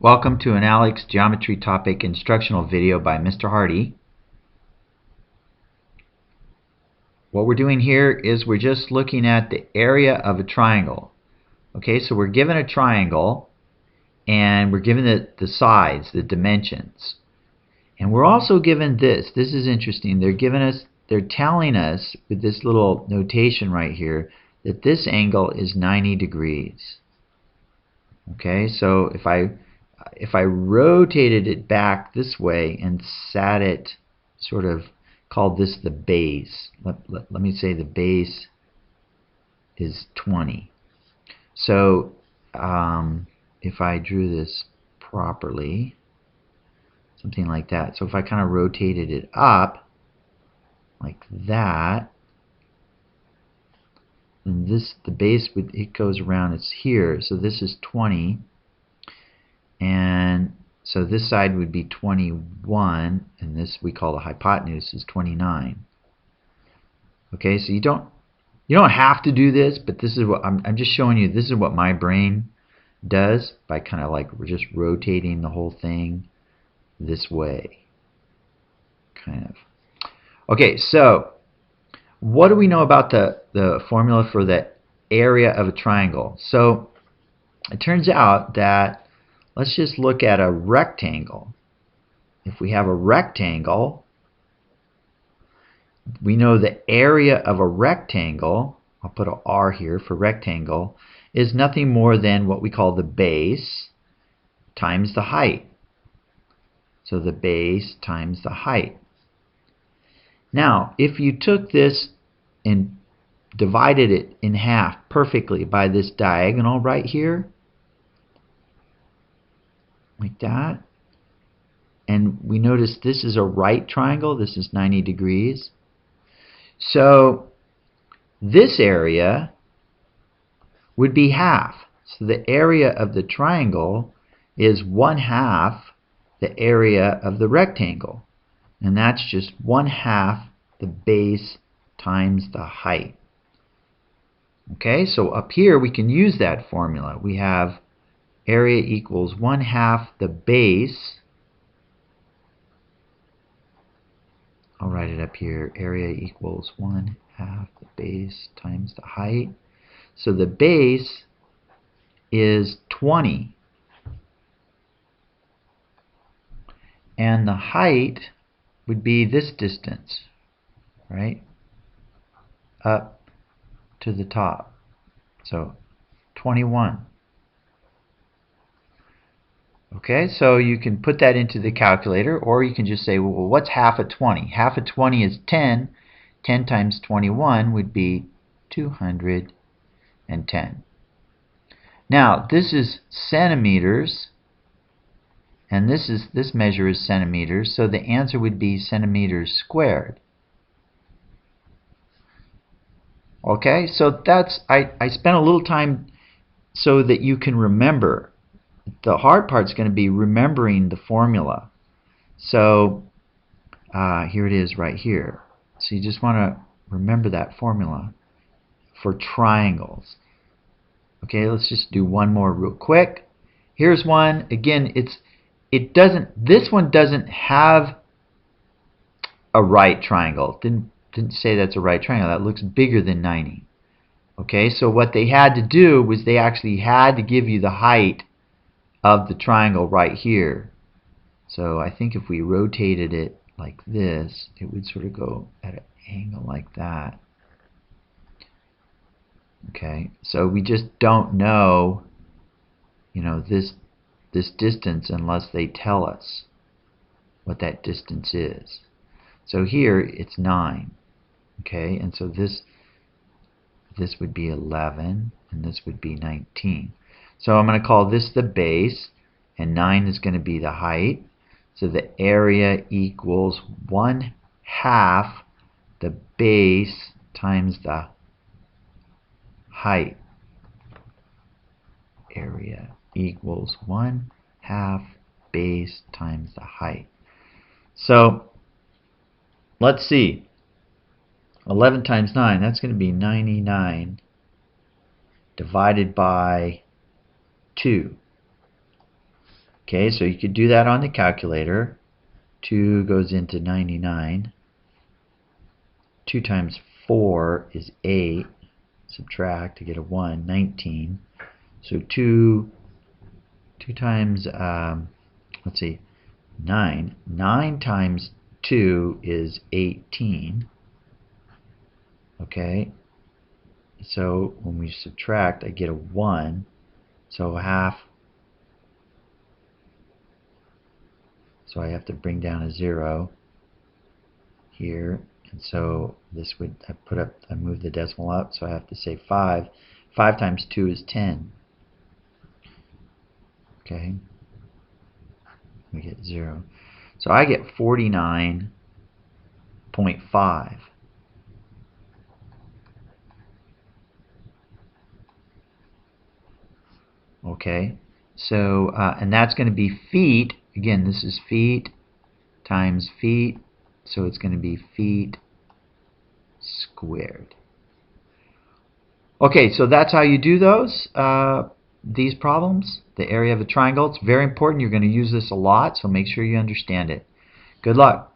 Welcome to an Alex Geometry Topic instructional video by Mr. Hardy. What we're doing here is we're just looking at the area of a triangle. Okay, so we're given a triangle and we're given the sides, the dimensions. And we're also given this. This is interesting. They're telling us with this little notation right here that this angle is 90 degrees. Okay, so if I rotated it back this way and sat it, sort of called this the base. Let me say the base is 20. So if I drew this properly, something like that. So if I kind of rotated it up like that, and the base it goes around, it's here. So this is 20. And so this side would be 21, and this we call the hypotenuse is 29. Okay, so you don't have to do this, but this is what I'm just showing you. This is what my brain does by kind of like we're just rotating the whole thing this way, kind of. Okay, so what do we know about the formula for the area of a triangle? So it turns out that let's just look at a rectangle. If we have a rectangle, we know the area of a rectangle, I'll put an R here for rectangle, is nothing more than what we call the base times the height. So the base times the height. Now, if you took this and divided it in half perfectly by this diagonal right here, like that, and we notice this is a right triangle, this is 90 degrees. So this area would be half. So the area of the triangle is 1/2 the area of the rectangle, and that's just 1/2 the base times the height. Okay, so up here we can use that formula. We have area equals 1/2 the base. I'll write it up here. Area equals 1/2 the base times the height. So the base is 20. And the height would be this distance, right? Up to the top. So 21. Okay, so you can put that into the calculator, or you can just say, well, what's half of 20? Half of 20 is 10. 10 times 21 would be 210. Now, this is centimeters, and this measure is centimeters, so the answer would be centimeters squared. Okay, so that's I spent a little time so that you can remember. The hard part is going to be remembering the formula. So here it is right here. So you just want to remember that formula for triangles. Okay, let's just do one more real quick. Here's one. Again, this one doesn't have a right triangle. Didn't say that's a right triangle. That looks bigger than 90. Okay, so what they had to do was they actually had to give you the height of the triangle right here. So I think if we rotated it like this, it would sort of go at an angle like that. Okay, so we just don't know, this distance unless they tell us what that distance is. So here it's 9. Okay, and so this would be 11, and this would be 19. So I'm going to call this the base, and 9 is going to be the height. So the area equals 1/2 the base times the height. Area equals 1/2 base times the height. So let's see. 11 times 9, that's going to be 99 divided by 2. Okay, so you could do that on the calculator. 2 goes into 99. 2 times 4 is 8. Subtract to get a 1, 19. So 2 times, let's see, 9. 9 times 2 is 18. Okay, so when we subtract, I get a 1. So half. So I have to bring down a 0 here. And so this would, I move the decimal up, so I have to say 5. 5 times 2 is 10. Okay, we get 0. So I get 49.5. Okay, so and that's going to be feet. Again, this is feet times feet, so it's going to be feet squared. Okay, so that's how you do these problems, the area of a triangle. It's very important. You're going to use this a lot, so make sure you understand it. Good luck.